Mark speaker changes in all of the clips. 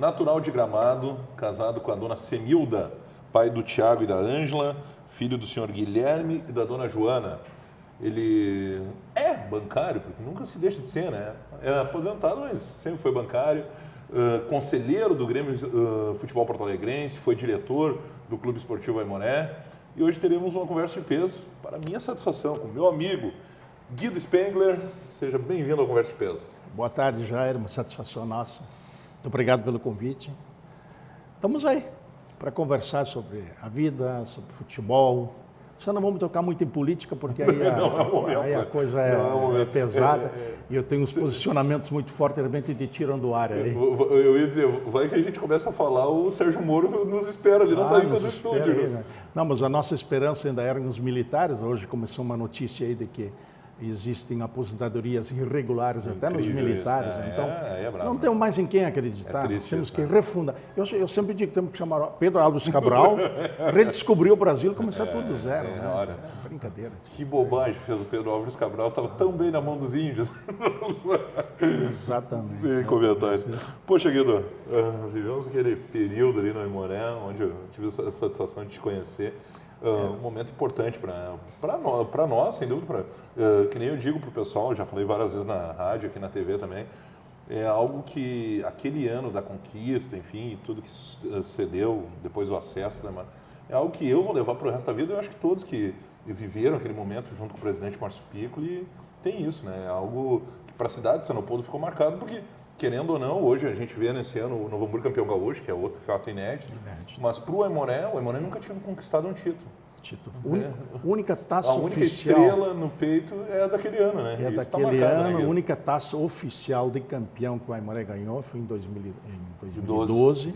Speaker 1: natural de Gramado, casado com a dona Semilda, pai do Tiago e da Ângela, filho do senhor Guilherme e da dona Joana. Ele é bancário, porque nunca se deixa de ser, né? É aposentado, mas sempre foi bancário. Conselheiro do Grêmio Futebol Porto Alegrense, foi diretor do Clube Esportivo Aimoré. E hoje teremos uma conversa de peso, para minha satisfação, com meu amigo Guido Spengler. Seja bem-vindo à Conversa de Peso.
Speaker 2: Boa tarde, Jair, uma satisfação nossa. Muito obrigado pelo convite. Estamos aí para conversar sobre a vida, sobre futebol. Só não vamos tocar muito em política, porque aí a coisa é pesada e eu tenho uns posicionamentos muito fortes, de repente te tiram do ar. Aí.
Speaker 1: Eu ia dizer, vai que a gente começa a falar, o Sérgio Moro nos espera ali na saída do estúdio.
Speaker 2: Aí, né? Não, mas a nossa esperança ainda era nos militares. Hoje começou uma notícia aí de que existem aposentadorias irregulares até nos militares.
Speaker 1: Isso, né?
Speaker 2: Então, não temos mais em quem acreditar.
Speaker 1: Triste
Speaker 2: temos
Speaker 1: isso,
Speaker 2: que
Speaker 1: né?
Speaker 2: refundar. Eu sempre digo que temos que chamar Pedro Álvares Cabral, redescobrir o Brasil e começar tudo do zero. Né?
Speaker 1: Olha,
Speaker 2: brincadeira.
Speaker 1: Que bobagem fez o Pedro Álvares Cabral, estava tão bem na mão dos índios.
Speaker 2: Exatamente.
Speaker 1: Sem comentários. Poxa, Guido, vivemos aquele período ali no Aimoré, onde eu tive a satisfação de te conhecer. Um momento importante para nós, sem dúvida. Que nem eu digo para o pessoal, já falei várias vezes na rádio, aqui na TV também, é algo que aquele ano da conquista, enfim, tudo que cedeu depois do acesso, né, é algo que eu vou levar para o resto da vida. Eu acho que todos que viveram aquele momento junto com o presidente Márcio Piccoli tem isso, né? É algo que para a cidade de São Leopoldo ficou marcado, porque, querendo ou não, hoje a gente vê nesse ano o Novo Hamburgo campeão gaúcho, que é outro fato inédito. Mas para o Aimoré nunca tinha conquistado um título.
Speaker 2: Única taça oficial.
Speaker 1: A única estrela no peito é daquele ano, né?
Speaker 2: É
Speaker 1: isso
Speaker 2: daquele
Speaker 1: marcado,
Speaker 2: ano,
Speaker 1: né,
Speaker 2: a única taça oficial de campeão que o Aimoré ganhou foi em 2012,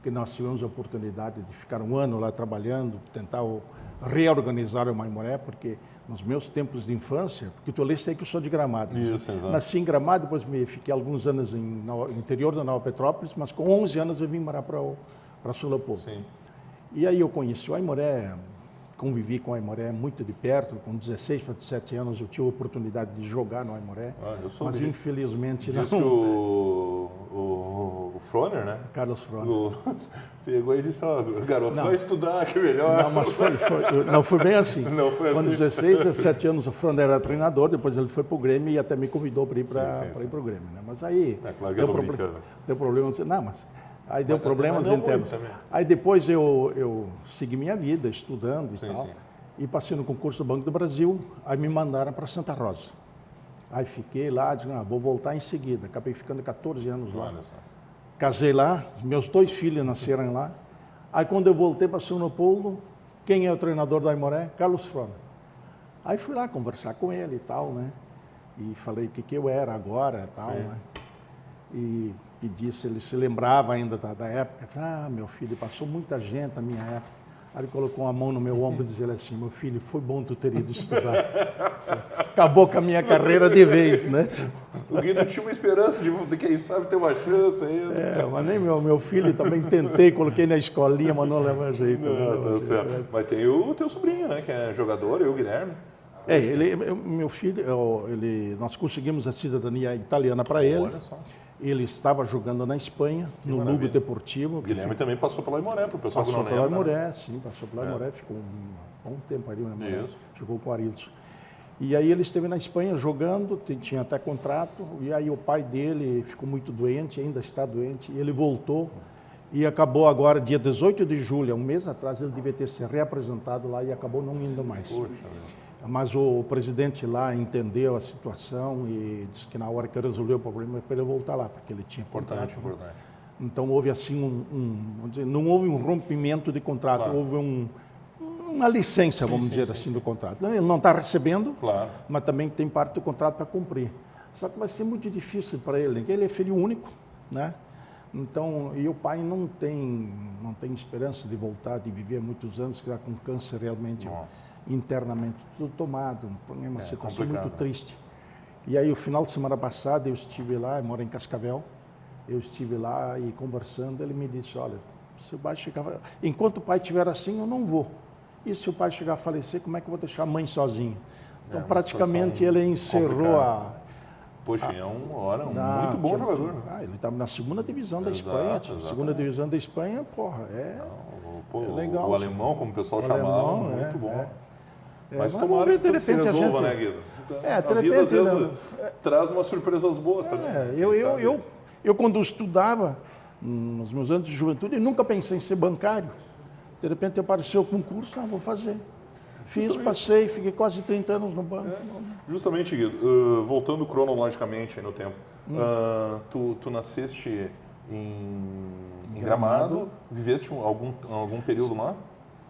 Speaker 2: que nós tivemos a oportunidade de ficar um ano lá trabalhando, tentar reorganizar o Aimoré, porque nos meus tempos de infância, porque tu leste aí que eu sou de Gramado.
Speaker 1: Isso, exato.
Speaker 2: Nasci em Gramado, depois fiquei alguns anos no interior da Nova Petrópolis, mas com 11 anos eu vim morar para São Leopoldo.
Speaker 1: Sim.
Speaker 2: E aí eu conheci o Aimoré, convivi com o Aimoré muito de perto. Com 16 para 17 anos eu tive a oportunidade de jogar no Aimoré, mas infelizmente
Speaker 1: diz
Speaker 2: não.
Speaker 1: Que o Froner, né?
Speaker 2: Carlos Froner.
Speaker 1: Pegou e disse, garoto, vai estudar que é melhor.
Speaker 2: Não, mas não foi bem assim.
Speaker 1: Não foi
Speaker 2: Com
Speaker 1: assim.
Speaker 2: 16, 17 anos o Froner era treinador, depois ele foi para o Grêmio e até me convidou para ir para o Grêmio. Né? Mas aí
Speaker 1: claro que
Speaker 2: deu problema. Não, mas aí deu problemas internos. Aí depois eu segui minha vida estudando e tal. Sim. E passei no concurso do Banco do Brasil, aí me mandaram para Santa Rosa. Aí fiquei lá, disse, vou voltar em seguida. Acabei ficando 14 anos lá. Casei lá, meus 2 filhos nasceram lá. Aí quando eu voltei para São Leopoldo, quem é o treinador do Aimoré? Carlos Froner. Aí fui lá conversar com ele e tal, né? E falei o que eu era agora e tal, né? E pedi se ele se lembrava ainda da época. Disse, meu filho, passou muita gente na minha época. Aí ele colocou a mão no meu ombro e dizia assim, meu filho, foi bom tu ter ido estudar. Acabou com a minha carreira de vez, né?
Speaker 1: O Guido tinha uma esperança de quem sabe ter uma chance ainda.
Speaker 2: Mas nem meu filho também tentei, coloquei na escolinha, mas não leva jeito.
Speaker 1: Não, tá certo. Mas tem o teu sobrinho, né, que é jogador, o Guilherme.
Speaker 2: Meu filho, nós conseguimos a cidadania italiana para ele.
Speaker 1: Olha só.
Speaker 2: Ele estava jogando na Espanha, no Lugo Deportivo.
Speaker 1: O Guilherme também passou pela Aimoré, para o pessoal que não lembra.
Speaker 2: Passou pela Aimoré, sim, passou pela Aimoré, ficou um bom tempo ali na Aimoré, jogou com o Arilson. E aí ele esteve na Espanha jogando, tinha até contrato, e aí o pai dele ficou muito doente, ainda está doente, e ele voltou, e acabou agora, dia 18 de julho, um mês atrás, ele devia ter se reapresentado lá e acabou não indo mais.
Speaker 1: Poxa,
Speaker 2: mas o presidente lá entendeu a situação e disse que na hora que resolveu o problema para ele voltar lá, porque ele tinha contrato.
Speaker 1: Importante.
Speaker 2: Então houve assim vamos dizer, não houve um rompimento de contrato, houve uma licença, vamos dizer assim, do contrato. Ele não está recebendo, mas também tem parte do contrato para cumprir. Só que vai ser muito difícil para ele, porque ele é filho único, né? Então, e o pai não tem esperança de voltar, de viver muitos anos, que está com câncer realmente internamente, tudo tomado, uma situação muito triste. E aí, o final de semana passada, eu estive lá, eu moro em Cascavel, eu estive lá e conversando, ele me disse, olha, se o pai chegar, enquanto o pai estiver assim, eu não vou. E se o pai chegar a falecer, como é que eu vou deixar a mãe sozinha? Então, praticamente, ele encerrou
Speaker 1: Poxa, é muito bom jogador. Né?
Speaker 2: Ele estava na segunda divisão da Espanha. Segunda divisão da Espanha, porra, é legal.
Speaker 1: O alemão, como o pessoal chamava, muito bom. Mas tomara que tudo se resolva, né, Guido? A vida, às vezes, traz umas surpresas boas também.
Speaker 2: Eu, quando estudava, nos meus anos de juventude, eu nunca pensei em ser bancário. De repente apareceu o concurso, vou fazer. Fiz, passei, fiquei quase 30 anos no banco.
Speaker 1: Justamente, Guido, voltando cronologicamente no tempo, tu nasceste em Gramado, viveste algum período lá?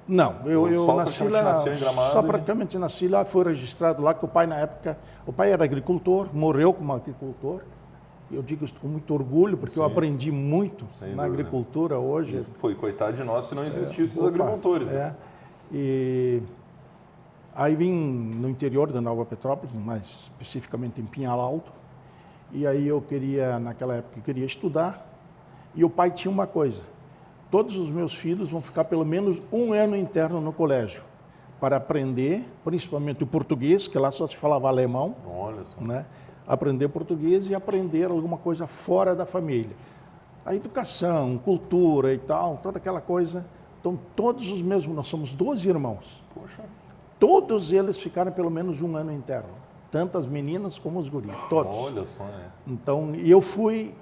Speaker 2: Não, eu nasci lá,
Speaker 1: em Gramado,
Speaker 2: só praticamente nasci lá, fui registrado lá, que o pai na época, o pai era agricultor, morreu como agricultor. Eu digo isso com muito orgulho, porque eu aprendi muito na agricultura hoje.
Speaker 1: Foi, coitado de nós se não existissem os agricultores.
Speaker 2: E aí vim no interior da Nova Petrópolis, mais especificamente em Pinhal Alto, e aí naquela época, eu queria estudar, e o pai tinha uma coisa: todos os meus filhos vão ficar pelo menos um ano interno no colégio, para aprender, principalmente o português, que lá só se falava alemão.
Speaker 1: Olha só.
Speaker 2: Né? Aprender português e aprender alguma coisa fora da família. A educação, cultura e tal, toda aquela coisa. Então, todos os meus, nós somos 12 irmãos.
Speaker 1: Poxa.
Speaker 2: Todos eles ficaram pelo menos um ano interno. Tanto as meninas como os guris, todos.
Speaker 1: Olha só, né?
Speaker 2: Então, eu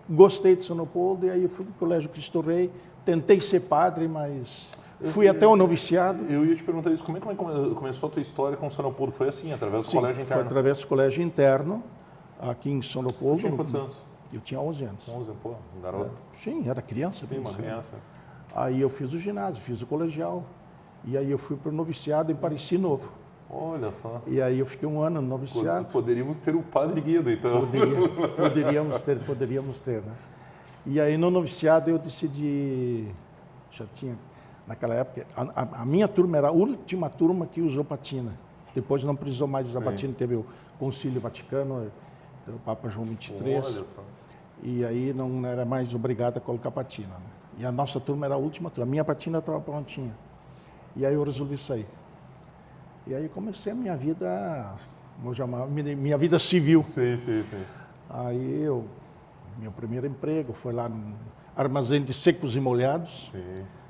Speaker 2: gostei de São Leopoldo, e aí eu fui para o Colégio Cristo Rei, tentei ser padre, mas fui até o noviciado.
Speaker 1: Eu ia te perguntar isso, como é que começou a tua história com São Leopoldo? Foi assim, através do colégio interno?
Speaker 2: Foi através do colégio interno, aqui em São Leopoldo.
Speaker 1: Você tinha quantos anos?
Speaker 2: Eu tinha 11 anos.
Speaker 1: 11, pô, um garoto.
Speaker 2: Sim, era criança.
Speaker 1: Sim, uma criança.
Speaker 2: Aí eu fiz o ginásio, fiz o colegial, e aí eu fui para o noviciado em Pareci Novo.
Speaker 1: Olha só.
Speaker 2: E aí eu fiquei um ano no noviciado.
Speaker 1: Poderíamos ter o Padre Guido, então.
Speaker 2: Poderíamos ter, né? E aí no noviciado eu decidi, já tinha, naquela época, a minha turma era a última turma que usou patina. Depois não precisou mais usar patina, teve o Concílio Vaticano, o Papa João XXIII.
Speaker 1: Olha só.
Speaker 2: E aí não era mais obrigado a colocar patina. Né? E a nossa turma era a última turma. A minha patina estava prontinha. E aí eu resolvi sair. E aí comecei a minha vida, vou chamar, minha vida civil.
Speaker 1: Sim.
Speaker 2: Aí meu primeiro emprego foi lá no armazém de secos e molhados,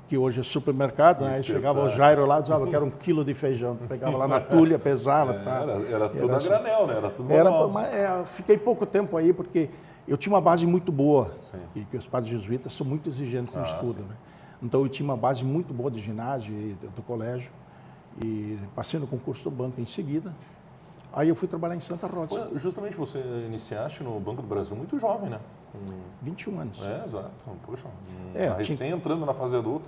Speaker 2: que hoje é supermercado, né? Aí chegava o Jairo lá e dizia, eu quero 1 quilo de feijão. Pegava lá na tulha, pesava.
Speaker 1: Era tudo a granel, né? Era tudo normal.
Speaker 2: Fiquei pouco tempo aí, porque eu tinha uma base muito boa, e que os padres jesuítas são muito exigentes no estudo. Né? Então eu tinha uma base muito boa de ginásio e do colégio, e passei no concurso do banco em seguida. Aí eu fui trabalhar em Santa Rosa.
Speaker 1: Justamente você iniciaste no Banco do Brasil muito jovem, né?
Speaker 2: 21 anos.
Speaker 1: Exato. Poxa, entrando na fase adulta.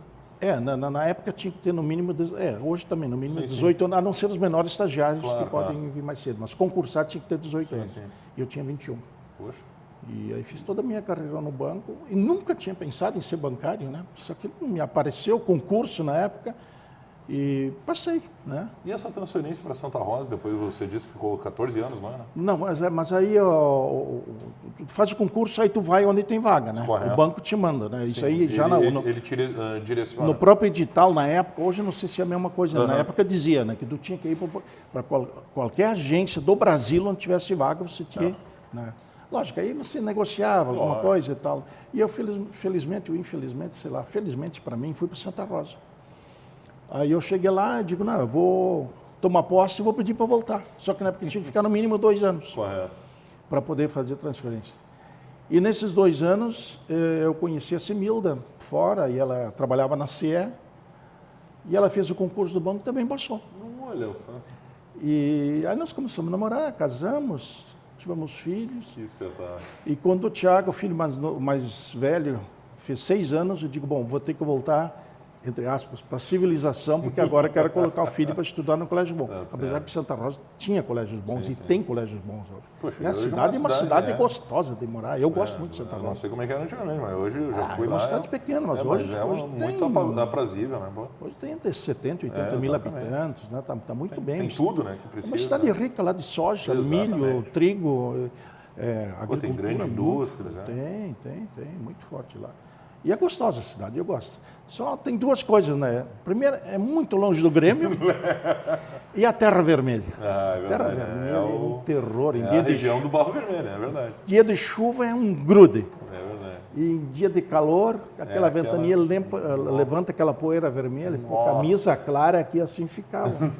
Speaker 2: Na época tinha que ter no mínimo, hoje também, no mínimo 18 anos, a não ser os menores estagiários que podem vir mais cedo, mas concursar tinha que ter 18 anos. E eu tinha 21.
Speaker 1: Poxa.
Speaker 2: E aí fiz toda a minha carreira no banco e nunca tinha pensado em ser bancário, né? Só que me apareceu o concurso na época e passei, né?
Speaker 1: E essa transferência para Santa Rosa, depois você disse que ficou 14 anos, não é?
Speaker 2: Não, mas aí faz o concurso, aí tu vai onde tem vaga, né?
Speaker 1: Correto.
Speaker 2: O banco te manda, né? Isso aí
Speaker 1: ele te direciona.
Speaker 2: No próprio edital, na época, hoje não sei se é a mesma coisa, na época dizia, né? Que tu tinha que ir para qualquer agência do Brasil onde tivesse vaga, você tinha, né? Lógico, aí você negociava alguma coisa e tal. E eu, felizmente ou infelizmente, sei lá, felizmente para mim, fui para Santa Rosa. Aí eu cheguei lá e digo, não, eu vou tomar posse e vou pedir para voltar. Só que na época tinha que ficar no mínimo 2 anos para poder fazer transferência. E nesses 2 anos eu conheci a Similda fora, e ela trabalhava na CE, e ela fez o concurso do banco e também passou.
Speaker 1: Olha só.
Speaker 2: E aí nós começamos a namorar, casamos, tivemos filhos.
Speaker 1: Que espetáculo.
Speaker 2: E quando o Tiago, o filho mais velho, fez 6 anos, eu digo, bom, vou ter que voltar, entre aspas, para a civilização, porque agora eu quero colocar o filho para estudar no colégio bom. Apesar que Santa Rosa tinha colégios bons tem colégios bons hoje.
Speaker 1: Poxa,
Speaker 2: e a cidade é uma cidade gostosa de morar. Eu gosto muito de Santa Rosa.
Speaker 1: Não sei como é que era antigamente, mas hoje eu já fui lá.
Speaker 2: É uma cidade pequena, mas hoje
Speaker 1: muito aprazível, né?
Speaker 2: Hoje tem entre 70 e 80 mil habitantes, né? Tá muito bem.
Speaker 1: Tem tudo, né? Que precisa,
Speaker 2: é uma cidade rica lá de soja, milho, trigo, agricultura.
Speaker 1: Tem grande indústria, né?
Speaker 2: Tem, muito forte lá. E é gostosa a cidade, eu gosto. Só tem duas coisas, né? Primeiro, é muito longe do Grêmio e a Terra Vermelha.
Speaker 1: Ah, é
Speaker 2: Terra
Speaker 1: verdade.
Speaker 2: Vermelha é um terror.
Speaker 1: É a região do Barro Vermelho, é verdade.
Speaker 2: Dia de chuva é um grude.
Speaker 1: É verdade.
Speaker 2: E em dia de calor, aquela ventania levanta aquela poeira vermelha. Pô, camisa clara aqui assim ficava.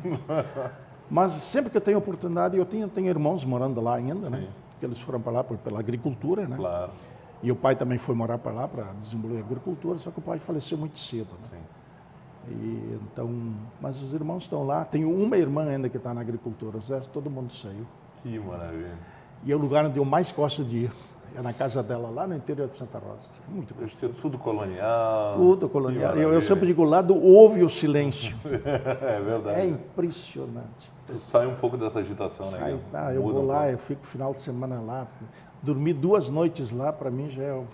Speaker 2: Mas sempre que eu tenho oportunidade, eu tenho irmãos morando lá ainda, né? Que eles foram para lá pela agricultura, né?
Speaker 1: Claro.
Speaker 2: E o pai também foi morar para lá para desenvolver a agricultura, só que o pai faleceu muito cedo, né?
Speaker 1: Sim.
Speaker 2: E, então, mas os irmãos estão lá. Tenho uma irmã ainda que está na agricultura, o resto todo mundo saiu.
Speaker 1: Que maravilha.
Speaker 2: E é o lugar onde eu mais gosto de ir. É na casa dela, lá no interior de Santa Rosa. Muito
Speaker 1: Deve
Speaker 2: gostoso.
Speaker 1: ser tudo colonial.
Speaker 2: Tudo colonial. Eu sempre digo, lá do ouve o silêncio.
Speaker 1: É verdade.
Speaker 2: É impressionante.
Speaker 1: Tu sai um pouco dessa agitação, né?
Speaker 2: Eu vou lá, eu fico final de semana lá. Dormir 2 noites lá, para mim, já é um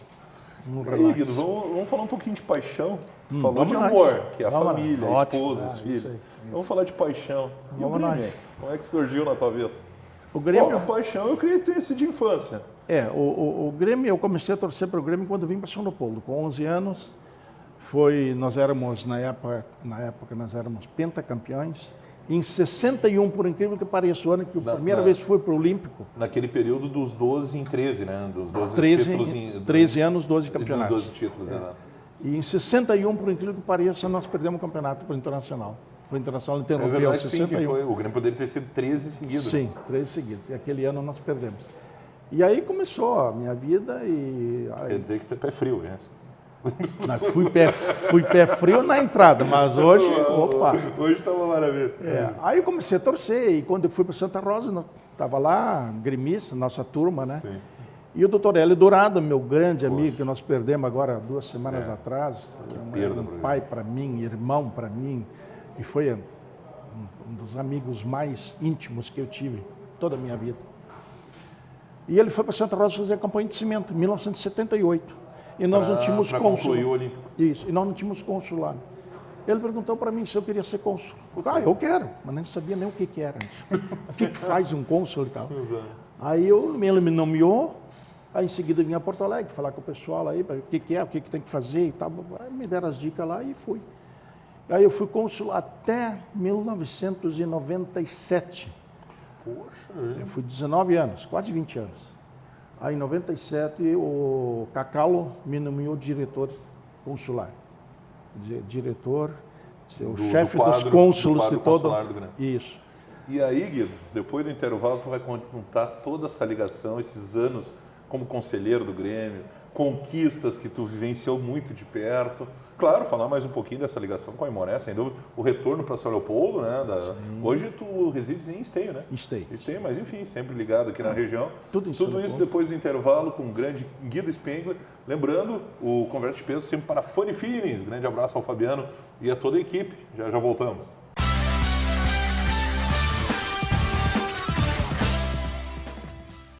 Speaker 1: E aí,
Speaker 2: relax.
Speaker 1: Guido, vamos falar um pouquinho de paixão. Falou
Speaker 2: vamos
Speaker 1: de
Speaker 2: nós.
Speaker 1: amor, que é a
Speaker 2: Vamos
Speaker 1: família,
Speaker 2: lá.
Speaker 1: a esposa,
Speaker 2: Ótimo.
Speaker 1: os filhos.
Speaker 2: Isso aí.
Speaker 1: Vamos falar de paixão. E
Speaker 2: Vamos
Speaker 1: o Grêmio?
Speaker 2: nós.
Speaker 1: Como é que surgiu na tua vida?
Speaker 2: O Grêmio...
Speaker 1: Bom, a paixão eu creio ter sido de infância.
Speaker 2: O Grêmio, eu comecei a torcer para o Grêmio quando vim para São Leopoldo. Com 11 anos, nós éramos, na época nós éramos pentacampeões. Em 61, por incrível que pareça, o ano que a primeira vez fui para o Olímpico.
Speaker 1: Naquele período dos 12 em 13, né? Dos 12 títulos em...
Speaker 2: 13 anos, 12 campeonatos.
Speaker 1: 12 títulos, né?
Speaker 2: E em 61, por incrível que pareça, nós perdemos o campeonato para o Internacional. Foi o Internacional interrompeu
Speaker 1: É verdade,
Speaker 2: 61.
Speaker 1: sim, que foi. O Grêmio poderia ter sido 13 seguidos.
Speaker 2: Sim, 13 seguidos. E aquele ano nós perdemos. E aí começou a minha vida e...
Speaker 1: Quer dizer que tu é pé frio, né?
Speaker 2: Fui pé frio na entrada, mas hoje, opa.
Speaker 1: Hoje está uma maravilha.
Speaker 2: Aí eu comecei a torcer e quando eu fui para Santa Rosa, estava lá, gremista, nossa turma, né?
Speaker 1: Sim.
Speaker 2: E o doutor Hélio Dourado, meu grande amigo, que nós perdemos agora 2 semanas atrás, um pai para mim, irmão para mim, e foi um dos amigos mais íntimos que eu tive toda a minha vida. E ele foi para Santa Rosa fazer a campanha de cimento, em 1978. E nós não tínhamos cônsul.
Speaker 1: Concluir o Olímpico.
Speaker 2: Isso, e nós não tínhamos cônsul lá. Ele perguntou para mim se eu queria ser cônsul. Eu quero, mas nem sabia nem o que era. O que faz um cônsul e tal.
Speaker 1: Exato.
Speaker 2: Aí ele me nomeou, aí em seguida vim a Porto Alegre falar com o pessoal aí, o que é, o que tem que fazer e tal. Aí me deram as dicas lá e fui. Aí eu fui cônsul até 1997.
Speaker 1: Poxa.
Speaker 2: Eu fui 19 anos, quase 20 anos. Aí em 97 o Cacalo me nomeou diretor consular. Diretor, o chefe dos cônsulos de todo. Isso.
Speaker 1: E aí, Guido, depois do intervalo, tu vai contar toda essa ligação, esses anos como conselheiro do Grêmio, conquistas que tu vivenciou muito de perto. Claro, falar mais um pouquinho dessa ligação com a Aimoré, sem dúvida. O retorno para São Leopoldo, né? Hoje tu resides em Esteio, né? Esteio, mas enfim, sempre ligado aqui na região.
Speaker 2: Tudo
Speaker 1: isso depois do intervalo com o grande Guido Spengler. Lembrando, o Conversa de Peso sempre para Funny Feelings. Grande abraço ao Fabiano e a toda a equipe. Já voltamos.